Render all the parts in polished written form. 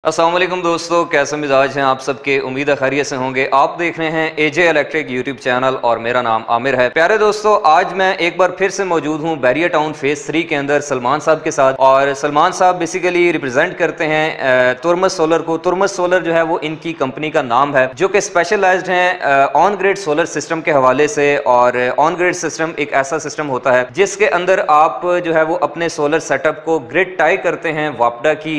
अस्सलाम वालेकुम दोस्तों, कैसे मिजाज हैं आप सबके। उम्मीद है खैरियत से होंगे। आप देख रहे हैं एजे इलेक्ट्रिक यूट्यूब चैनल और मेरा नाम आमिर है। प्यारे दोस्तों, आज मैं एक बार फिर से मौजूद हूं बैरिया टाउन फेज 3 के अंदर सलमान साहब के साथ। और सलमान साहब बेसिकली रिप्रेजेंट करते हैं तुर्मस सोलर को। तुर्मस सोलर जो है वो इनकी कंपनी का नाम है, जो कि स्पेशलाइज्ड है ऑन ग्रिड सोलर सिस्टम के हवाले से। और ऑन ग्रिड सिस्टम एक ऐसा सिस्टम होता है जिसके अंदर आप जो है वो अपने सोलर सेटअप को ग्रिड टाई करते हैं वापडा की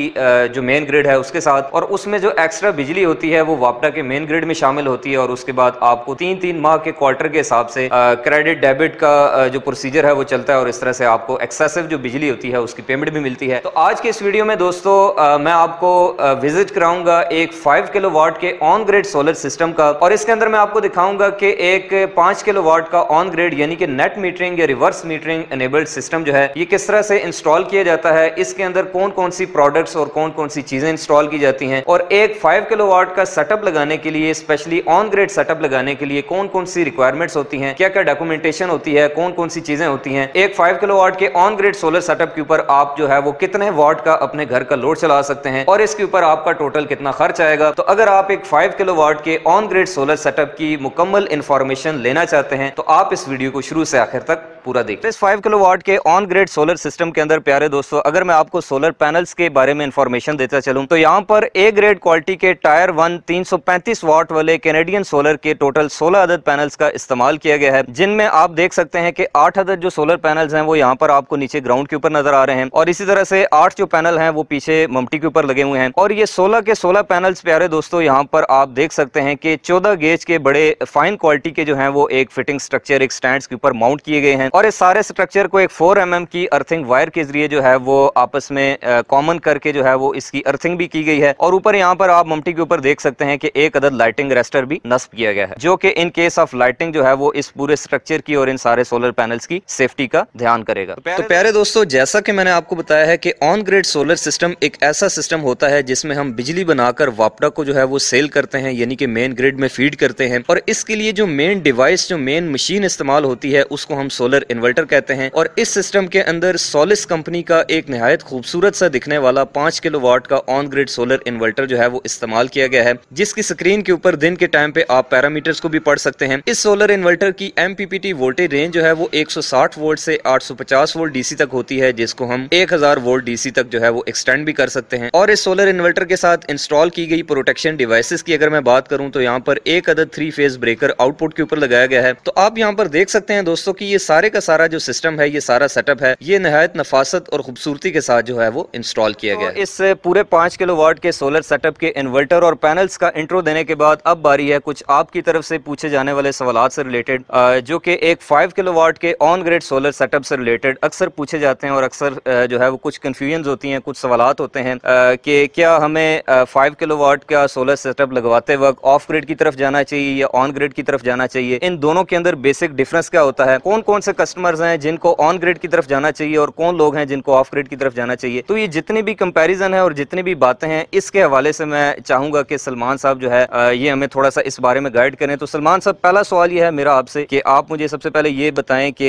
जो मेन ग्रिड है के साथ, और उसमें जो एक्स्ट्रा बिजली होती है वो वापडा के मेन ग्रिड में शामिल होती है। और उसके बाद आपको 3-3 माह के क्वार्टर के हिसाब से क्रेडिट डेबिट का जो प्रोसीजर है वो चलता है, और इस तरह से आपको एक्सेसिव जो बिजली होती है उसकी पेमेंट भी मिलती है। तो आज के इस वीडियो में दोस्तों मैं आपको विजिट कराऊंगा एक 5 किलोवाट के ऑन ग्रिड सोलर सिस्टम का, और इसके अंदर मैं आपको दिखाऊंगा कि एक 5 किलोवाट का ऑन ग्रिड यानी कि नेट मीटरिंग या रिवर्स मीटरिंग एनेबल्ड सिस्टम जो है ये किस तरह से इंस्टॉल किया जाता है, इसके अंदर कौन कौन सी प्रोडक्ट्स और कौन कौन सी चीजें इंस्टॉल की जाती हैं, और एक 5 किलोवाट का सेटअप लगाने के लिए, स्पेशली ऑन ग्रिड सेटअप लगाने के लिए कौन कौन सी रिक्वायरमेंट्स होती हैं, क्या क्या डॉक्यूमेंटेशन होती है, कौन कौन सी चीजें होती हैं। एक 5 किलोवाट के ऑन ग्रिड सोलर सेटअप के ऊपर आप जो है वो कितने वाट का अपने घर का लोड चला सकते हैं, और इसके ऊपर आपका टोटल कितना खर्च आएगा। तो अगर आप एक 5 किलोवाट के ऑन ग्रिड सोलर सेटअप की मुकम्मल इंफॉर्मेशन लेना चाहते हैं तो आप इस वीडियो को शुरू से आखिर तक पूरा देखते हैं। इस 5 किलोवाट के ऑन ग्रिड सोलर सिस्टम के अंदर प्यारे दोस्तों, अगर मैं आपको सोलर पैनल्स के बारे में इंफॉर्मेशन देता चलूं तो यहाँ पर ए ग्रेड क्वालिटी के टायर 1 335 वाट वाले कैनेडियन सोलर के टोटल 16 अदद पैनल्स का इस्तेमाल किया गया है, जिनमें आप देख सकते हैं कि 8 अदद जो सोलर पैनल्स हैं वो यहाँ पर आपको नीचे ग्राउंड के ऊपर नजर आ रहे हैं, और इसी तरह से 8 जो पैनल हैं वो पीछे ममटी के ऊपर लगे हुए हैं। और ये 16 के 16 पैनल्स प्यारे दोस्तों यहाँ पर आप देख सकते हैं कि 14 गेज के बड़े फाइन क्वालिटी के जो हैं वो एक फिटिंग स्ट्रक्चर एक स्टैंड के ऊपर माउंट किए गए हैं, और इस सारे स्ट्रक्चर को एक 4 mm की अर्थिंग वायर के जरिए जो है वो आपस में कॉमन करके जो है वो इसकी अर्थिंग भी की गई है। और ऊपर यहाँ पर आप ममटी के ऊपर देख सकते हैं कि एक अदद लाइटिंग रेस्टर भी नस्ब किया गया है, जो कि इन केस ऑफ लाइटिंग जो है वो इस पूरे स्ट्रक्चर की और इन सारे सोलर पैनल्स की सेफ्टी का ध्यान करेगा। तो प्यारे दोस्तों, जैसा कि मैंने आपको बताया है कि ऑन ग्रिड सोलर सिस्टम एक ऐसा सिस्टम होता है जिसमें हम बिजली बनाकर वापडा को जो है वो सेल करते हैं, यानी कि मेन ग्रिड में फीड करते हैं। और इसके लिए जो मेन डिवाइस जो मेन मशीन इस्तेमाल होती है उसको हम सोलर इन्वर्टर कहते हैं। और इस सिस्टम के अंदर सोलिस कंपनी का एक निहायत खूबसूरत सा दिखने वाला 5 किलोवाट का ऑन ग्रिड सोलर इन्वर्टर जो है वो इस्तेमाल किया गया है, जिसकी स्क्रीन के ऊपर दिन के टाइम पे आप पैरामीटर्स को भी पढ़ सकते हैं। इस सोलर इन्वर्टर की MPPT वोल्टेज रेंज जो है वो 160 वोल्ट से 850 वोल्ट DC तक होती है, जिसको हम 1000 वोल्ट DC तक जो है वो एक्सटेंड भी कर सकते हैं। और इस सोलर इन्वर्टर के साथ इंस्टॉल की गई प्रोटेक्शन डिवाइसेस की अगर मैं बात करूं तो यहाँ पर एक अदद 3 फेज ब्रेकर आउटपुट के ऊपर लगाया गया है। तो आप यहाँ पर देख सकते हैं दोस्तों कि ये सारे का सारा जो सिस्टम है, ये सारा सेटअप है, ये निहायत नफासत और खूबसूरती के साथ जो है वो इंस्टॉल किया गया है। इस पूरे 5 किलोवाट के सोलर सेटअप के इन्वर्टर और पैनल्स का इंट्रो देने के बाद अब बारी है कुछ आपकी तरफ से पूछे जाने वाले सवालात से रिलेटेड, जो कि एक 5 किलोवाट के ऑन ग्रिड सोलर सेटअप से रिलेटेड अक्सर पूछे जाते हैं, और अक्सर जो है वो कुछ कंफ्यूजन होती हैं, कुछ सवालात होते हैं कि क्या हमें 5 किलोवाट का सोलर सेटअप लगवाते वक्त ऑफ ग्रिड की तरफ जाना चाहिए या ऑन ग्रिड की तरफ जाना चाहिए, इन दोनों के अंदर बेसिक डिफरेंस क्या होता है, कौन कौन से कस्टमर्स हैं जिनको ऑन ग्रिड की तरफ जाना चाहिए और कौन लोग हैं जिनको ऑफ ग्रिड की तरफ जाना चाहिए। तो ये जितनी भी कंपैरिजन है और जितनी भी बातें हैं, इसके हवाले से मैं चाहूंगा कि सलमान साहब जो है ये हमें थोड़ा सा इस बारे में गाइड करें। तो सलमान साहब, पहला सवाल ये है मेरा आपसे कि आप मुझे सबसे पहले ये बताएं कि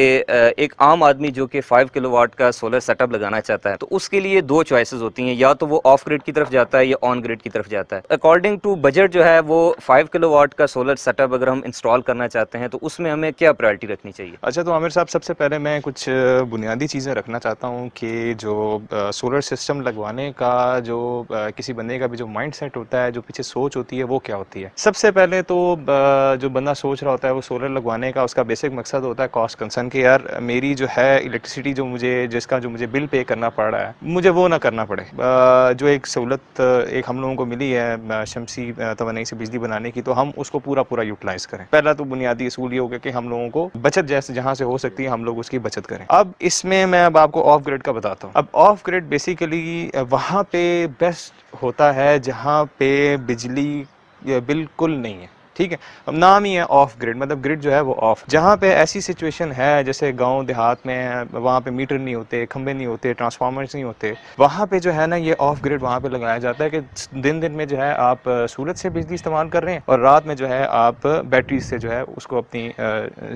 एक आम आदमी जो कि 5 किलोवाट का सोलर सेटअप लगाना चाहता है तो उसके लिए दो चॉइसेस होती हैं, या तो वो ऑफ ग्रिड की तरफ जाता है या ऑन ग्रिड की तरफ जाता है। अकॉर्डिंग टू बजट जो है वो 5 किलोवाट का सोलर सेटअप अगर हम इंस्टॉल करना चाहते हैं तो उसमें हमें क्या प्रायोरिटी रखनी चाहिए? अच्छा, तो आमिर साहब, सबसे पहले मैं कुछ बुनियादी चीज़ें रखना चाहता हूँ कि जो सोलर सिस्टम लगवाने का जो किसी बंदे का भी जो माइंड सेट होता है, जो पीछे सोच होती है, वो क्या होती है। सबसे पहले तो जो बंदा सोच रहा होता है वो सोलर लगवाने का उसका बेसिक मकसद होता है कॉस्ट कंसर्न, कि यार मेरी जो है इलेक्ट्रिसिटी जो मुझे बिल पे करना पड़ रहा है मुझे वो ना करना पड़े। जो एक सहूलत एक हम लोगों को मिली है शमसी तवानाई से बिजली बनाने की, तो हम उसको पूरा यूटिलाइज करें। पहला तो बुनियादी असूल ये होगा कि हम लोगों को बचत जैसे जहाँ से हो सकती है हम लोग उसकी बचत करें। अब इसमें मैं अब आपको ऑफ ग्रिड का बताता हूँ। अब ऑफ ग्रिड बेसिकली वहाँ पे बेस्ट होता है जहाँ पे बिजली बिल्कुल नहीं है। ठीक है। अब नाम ही है ऑफ ग्रिड, मतलब ग्रिड जो है वो ऑफ। जहाँ पे ऐसी सिचुएशन है जैसे गांव देहात में है, वहाँ पे मीटर नहीं होते, खंबे नहीं होते, ट्रांसफार्मर्स नहीं होते, वहाँ पे जो है ना ये ऑफ ग्रिड वहाँ पे लगाया जाता है कि दिन दिन में जो है आप सूरज से बिजली इस्तेमाल कर रहे हैं और रात में जो है आप बैटरी से जो है उसको अपनी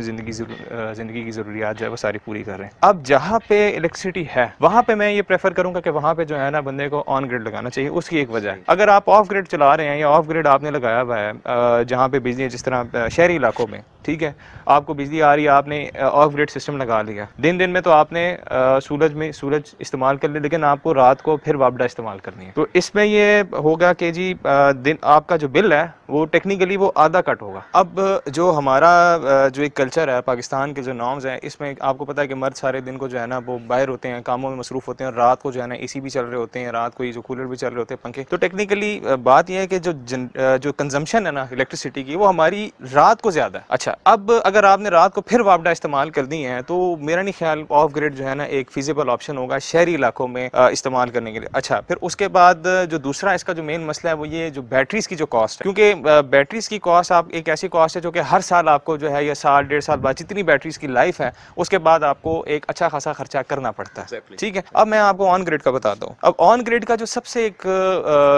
ज़िंदगी की ज़रूरियात जो है वो सारी पूरी कर रहे हैं। अब जहाँ पे इलेक्ट्रिसिटी है वहाँ पे मैं ये प्रेफर करूँगा कि वहाँ पे जो है ना बंदे को ऑन ग्रिड लगाना चाहिए। उसकी एक वजह है, अगर आप ऑफ ग्रिड चला रहे हैं या ऑफ ग्रिड आपने लगाया हुआ है जहाँ पे बिजली, जिस तरह शहरी इलाकों में, ठीक है, आपको बिजली आ रही है, आपने ऑफ ग्रिड सिस्टम लगा लिया, दिन दिन में तो आपने सूरज इस्तेमाल कर लिया, लेकिन आपको रात को फिर वापडा इस्तेमाल करनी है। तो इसमें ये होगा कि जी दिन आपका जो बिल है वो टेक्निकली वो आधा कट होगा। अब जो हमारा जो एक कल्चर है पाकिस्तान के जो नॉर्म्स हैं, इसमें आपको पता है कि मर्द सारे दिन को जो है ना वो बाहर होते हैं, कामों में मसरूफ होते हैं, और रात को जो है ना एसी भी चल रहे होते हैं, रात को ये जो कूलर भी चल रहे होते हैं, पंखे। तो टेक्निकली बात यह है कि जो कंजम्पशन है ना इलेक्ट्रिसिटी की, वो हमारी रात को ज्यादा है। अच्छा, अब अगर आपने रात को फिर वापडा इस्तेमाल कर दी है तो मेरा नहीं ख्याल ऑफ ग्रिड जो है ना एक फिजिबल ऑप्शन होगा शहरी इलाकों में इस्तेमाल करने के लिए। अच्छा, फिर उसके बाद जो दूसरा इसका जो मेन मसला है वो ये जो बैटरीज की जो कॉस्ट है, क्योंकि बैटरीज की कॉस्ट आप एक ऐसी कॉस्ट है जो कि हर साल आपको जो है या साल डेढ़ साल बाद जितनी बैटरीज की लाइफ है उसके बाद आपको एक अच्छा खासा खर्चा करना पड़ता है। ठीक है। अब मैं आपको ऑन ग्रिड का बताता हूँ। अब ऑन ग्रिड का जो सबसे एक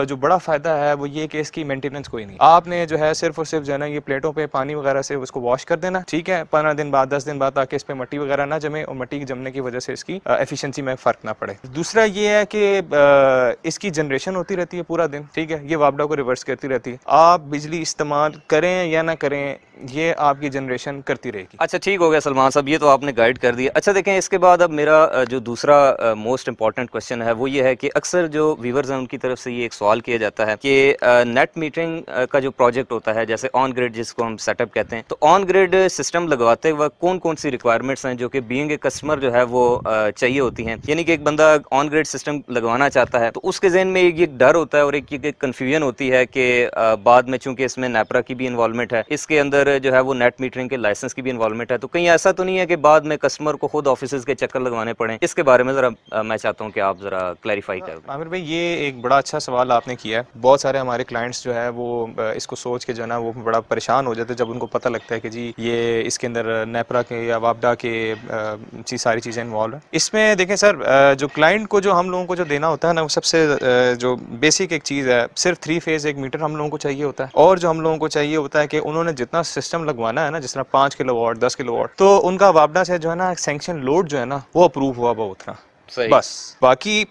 जो बड़ा फायदा है वो ये कि इसकी मेंटेनेंस कोई नहीं, आपने जो है सिर्फ और सिर्फ जो है ना ये प्लेटों पे पानी वगैरह से उसको वॉश कर देना, ठीक है, 15 दिन बाद 10 दिन बाद, ताकि इस पे मट्टी वगैरह ना जमे और मट्टी जमने की वजह से इसकी एफिशिएंसी में फर्क ना पड़े। दूसरा ये है कि इसकी जनरेशन होती रहती है पूरा दिन, ठीक है, ये वापडा को रिवर्स करती रहती है। आप बिजली इस्तेमाल करें या ना करें ये आपकी जनरेशन करती रहेगी। अच्छा, ठीक हो गया सलमान साहब, ये तो आपने गाइड कर दिया। अच्छा देखें, इसके बाद अब मेरा जो दूसरा मोस्ट इंपॉर्टेंट क्वेश्चन है वो ये है कि अक्सर जो व्यूवर्स हैं उनकी तरफ से ये एक सवाल किया जाता है कि नेट मीटरिंग का जो प्रोजेक्ट होता है, जैसे ऑन ग्रिड जिसको हम सेटअप कहते हैं, तो ऑन ग्रिड सिस्टम लगवाते वक्त कौन कौन सी रिक्वायरमेंट्स हैं जो कि बीइंग ए कस्टमर जो है वो चाहिए होती हैं। यानी कि एक बंदा ऑन ग्रिड सिस्टम लगवाना चाहता है तो उसके जहन में एक डर होता है और एक कन्फ्यूजन होती है कि बाद में चूंकि इसमें नेपरा की भी इन्वॉल्वमेंट है, इसके अंदर जो है वो नेट मीटरिंग के लाइसेंस की भी इन्वॉल्वमेंट है, तो कहीं ऐसा तो नहीं है कि बाद में कस्टमर को खुद ऑफिस के चक्कर लगवाने पड़े। इसके बारे में जरा मैं चाहता हूँ कि आप जरा क्लैरिफाई कर दें। आमिर भाई, ये एक बड़ा अच्छा सवाल आपने किया है। बहुत सारे हमारे क्लाइंट्स जो है वो इसको सोच के जो है ना वो बड़ा परेशान हो जाते हैं जब उनको पता लगता है कि जी ये इसके अंदर नेपरा के या वापडा के सारी चीज़ें इन्वॉल्व है। इसमें देखें सर, जो क्लाइंट को जो हम लोगों को जो देना होता है ना, वो सबसे जो बेसिक एक चीज़ है, सिर्फ 3 फेज एक मीटर हम लोगों को चाहिए होता है, और जो हम लोगों को चाहिए होता है कि उन्होंने जितना सिस्टम लगवाना है ना, जिस तरह 5 किलोवाट 10 किलोवाट, तो उनका वापडा से जो है ना सैंक्शन लोड जो है ना वो अप्रूव हुआ वो उतना बस। बाकी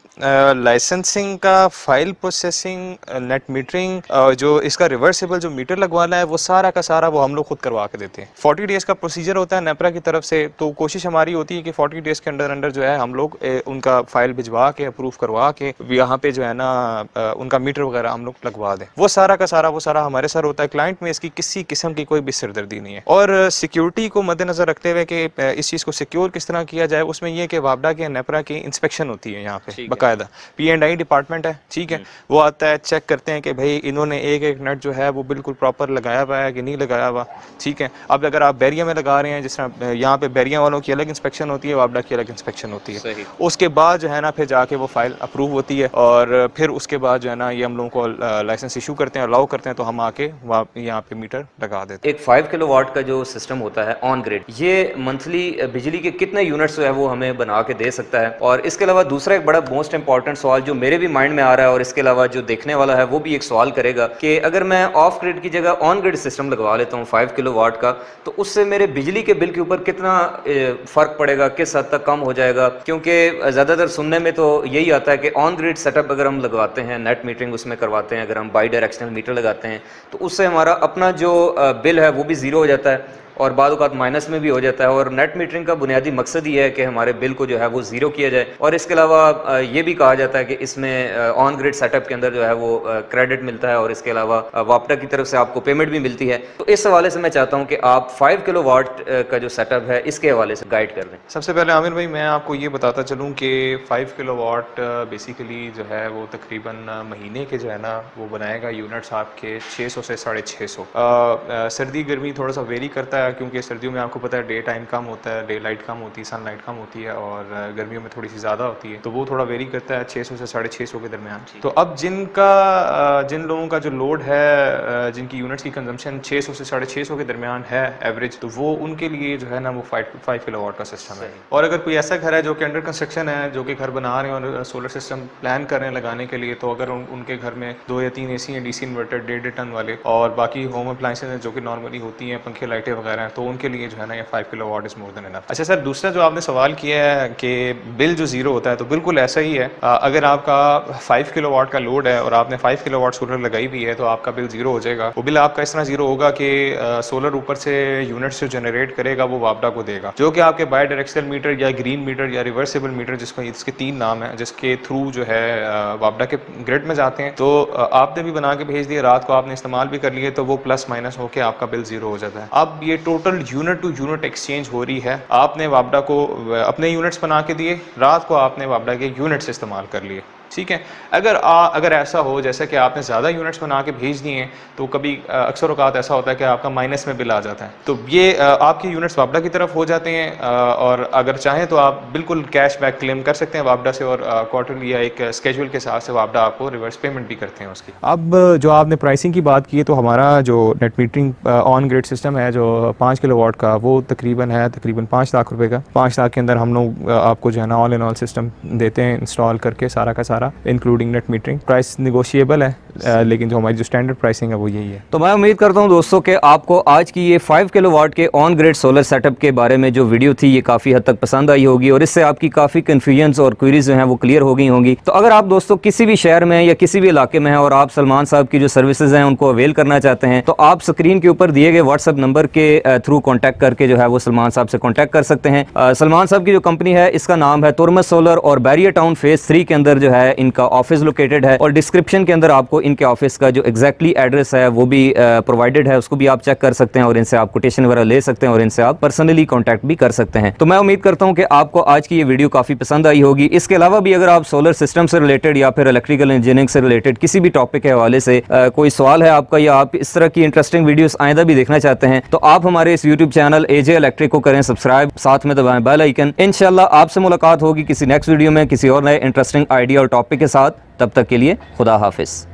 लाइसेंसिंग का, फाइल प्रोसेसिंग, नेट मीटरिंग, जो इसका रिवर्सिबल जो मीटर लगवाना है वो सारा का सारा वो हम लोग खुद करवा के देते हैं। 40 डेज का प्रोसीजर होता है नेपरा की तरफ से, तो कोशिश हमारी होती है कि 40 डेज के अंदर जो है हम लोग उनका फाइल भिजवा के अप्रूव करवा के यहाँ पे जो है ना उनका मीटर वगैरह हम लोग लगवा दें। वो सारा का सारा वो सारा हमारे सर होता है। क्लाइंट में इसकी किसी किस्म की कोई भी सिरदर्दी नहीं है। और सिक्योरिटी को मद्देनजर रखते हुए कि इस चीज़ को सिक्योर किस तरह किया जाए, उसमें यह कि वापडा के नेपरा की इंस्पेक्शन होती है यहाँ पे बाकायदा। P&I डिपार्टमेंट है, ठीक है, वो आता है, चेक करते हैं कि भाई इन्होंने एक एक नट जो है वो बिल्कुल प्रॉपर लगाया हुआ है कि नहीं लगाया हुआ, ठीक है। अब अगर आप बैरिया में लगा रहे हैं, जिस तरह यहाँ पे बैरिया वालों की अलग इंस्पेक्शन होती है, वापडा की अलग इंस्पेक्शन होती है, उसके बाद जो है ना फिर जाके वो फाइल अप्रूव होती है, और फिर उसके बाद जो है ना ये हम लोगों को लाइसेंस इशू करते हैं, अलाउ करते हैं, तो हम आके यहाँ पे मीटर लगा देते हैं। एक 5 किलोवाट का जो सिस्टम होता है ऑन ग्रिड, ये मंथली बिजली के कितने यूनिट्स जो है वो हमें बना के दे सकता है। और इसके अलावा दूसरा एक बड़ा मोस्ट इंपॉर्टेंट सवाल जो मेरे भी माइंड में आ रहा है, और इसके अलावा जो देखने वाला है वो भी एक सवाल करेगा कि अगर मैं ऑफ ग्रिड की जगह ऑन ग्रिड सिस्टम लगवा लेता हूँ 5 किलोवाट का, तो उससे मेरे बिजली के बिल के ऊपर कितना फर्क पड़ेगा, किस हद तक कम हो जाएगा। क्योंकि ज़्यादातर सुनने में तो यही आता है कि ऑन ग्रिड सेटअप अगर हम लगवाते हैं, नेट मीटरिंग उसमें करवाते हैं, अगर हम बाई डायरेक्शनल मीटर लगाते हैं, तो उससे हमारा अपना जो बिल है वो भी ज़ीरो हो जाता है और बाद औक़ात माइनस में भी हो जाता है। और नेट मीटरिंग का बुनियादी मकसद ही है कि हमारे बिल को जो है वो ज़ीरो किया जाए। और इसके अलावा ये भी कहा जाता है कि इसमें ऑन ग्रिड सेटअप के अंदर जो है वो क्रेडिट मिलता है, और इसके अलावा वापडा की तरफ से आपको पेमेंट भी मिलती है। तो इस हवाले से मैं चाहता हूँ कि आप 5 किलोवाट का जो सेटअप है इसके हवाले से गाइड कर दें। सबसे पहले आमिर भाई मैं आपको ये बताता चलूँ कि 5 किलोवाट बेसिकली जो है वो तकरीबन महीने के जो है ना वो बनाएगा यूनिट्स आपके 600 से 650। सर्दी गर्मी थोड़ा सा वेरी करता है। है, क्योंकि सर्दियों में आपको पता है डे टाइम कम होता है, डे लाइट कम होती है, सनलाइट कम होती है, और गर्मियों में थोड़ी सी ज़्यादा होती है, तो वो थोड़ा वेरी करता है 600 से 650 के दरमियान। तो अब जिन लोगों का जो लोड है, जिनकी यूनिट्स की कंजम्पशन 600 से 650 के दरमियान है एवरेज, तो वो उनके लिए जो है ना वो 5 किलोवाट का सिस्टम है। और अगर कोई ऐसा घर है जो कि अंडर कंस्ट्रक्शन है, जो कि घर बना रहे हैं और सोलर सिस्टम प्लान कर रहे हैं लगाने के लिए, तो अगर उनके घर में 2 या 3 एसी हैं डीसी इन्वर्टर 1.5 टन वाले, और बाकी होम अप्लाइंसेज हैं जो कि नॉर्मली होती हैं, पंखे लाइटें वगैरह हैं, तो उनके लिए जो है ना ये 5 kilowatt is more than enough. अच्छा सर, दूसरा जो आपने सवाल किया है कि बिल जो जीरो होता है, तो बिल्कुल ऐसा ही है। अगर आपका 5 किलोवाट का लोड है और आपने 5 किलोवाट सोलर लगाई हुई है, तो आपका बिल जीरो हो जाएगा। वो बिल आपका इस तरह जीरो होगा कि सोलर ऊपर से यूनिट्स जो जनरेट करेगा वो वापडा को देगा, जो कि आपके बाय डायरेक्शनल मीटर या ग्रीन मीटर या रिवर्सिबल मीटर, जिसको इसके 3 नाम है, जिसके थ्रू जो है वापडा के ग्रिड में जाते हैं। तो आपने भी बना के भेज दिए, रात को आपने इस्तेमाल भी कर लिए, तो वो प्लस माइनस होकर आपका बिल जीरो हो जाता है। अब ये total unit to unit exchange हो रही है। आपने वापडा को अपने यूनिट्स बना के दिए, रात को आपने वापडा के यूनिट्स इस्तेमाल कर लिए, ठीक है। अगर ऐसा हो जैसे कि आपने ज़्यादा यूनिट्स बना के भेज दिए हैं, तो कभी अक्सर औकात ऐसा होता है कि आपका माइनस में बिल आ जाता है, तो ये आपके यूनिट्स वापडा की तरफ हो जाते हैं। और अगर चाहें तो आप बिल्कुल कैश बैक क्लेम कर सकते हैं वापडा से, और क्वार्टरली या एक स्केड्यूल के साथ से वापडा आपको रिवर्स पेमेंट भी करते हैं उसकी। अब जो आपने प्राइसिंग की बात की है, तो हमारा जो net metering on grid system है जो 5 किलोवाट का, वो तकरीबन 5 लाख रुपए का। 5 लाख के अंदर हम लोग आपको जो है ना ऑल इन ऑल सिस्टम देते हैं इंस्टॉल करके, सारा का सारा including net metering. Price negotiable है, लेकिन जो हमारी जो स्टैंडर्ड प्राइसिंग है वो यही है। तो मैं उम्मीद करता हूं दोस्तों कि आपको आज की ये 5 किलोवाट के ऑन ग्रिड सोलर सेटअप के बारे में जो वीडियो थी ये काफ़ी हद तक पसंद आई होगी, और इससे आपकी काफ़ी कन्फ्यूजन्स और क्वेरीज जो हैं वो क्लियर हो गई होंगी। तो अगर आप दोस्तों किसी भी शहर में या किसी भी इलाके में हैं और आप सलमान साहब की जो सर्विसेज हैं उनको अवेल करना चाहते हैं, तो आप स्क्रीन के ऊपर दिए गए व्हाट्सएप नंबर के थ्रू कॉन्टैक्ट करके जो है वो सलमान साहब से कॉन्टैक्ट कर सकते हैं। सलमान साहब की जो कंपनी है इसका नाम है तुर्मस सोलर, और बैरियर टाउन फेज 3 के अंदर जो है इनका ऑफिस लोकेटेड है, और डिस्क्रिप्शन के अंदर आपको इनके ऑफिस का जो एग्जैक्टली एड्रेस है वो भी प्रोवाइडेड है, उसको भी आप चेक कर सकते हैं और इनसे आप कोटेशन वगैरह ले सकते हैं और इनसे आप पर्सनली कॉन्टैक्ट भी कर सकते हैं। तो मैं उम्मीद करता हूं कि आपको आज की ये वीडियो काफ़ी पसंद आई होगी। इसके अलावा भी अगर आप सोलर सिस्टम से रिलेटेड या फिर इलेक्ट्रिकल इंजीनियरिंग से रिलेटेड किसी भी टॉपिक के हवाले से कोई सवाल है आपका, या आप इस तरह की इंटरेस्टिंग वीडियोस आइंदा भी देखना चाहते हैं, तो आप हमारे इस यूट्यूब चैनल एजे इलेक्ट्रिक को करें सब्सक्राइब, साथ में दबाएं बेल आइकन। इंशाल्लाह आपसे मुलाकात होगी किसी नेक्स्ट वीडियो में किसी और नए इंटरेस्टिंग आइडिया और टॉपिक के साथ। तब तक के लिए खुदा हाफिज।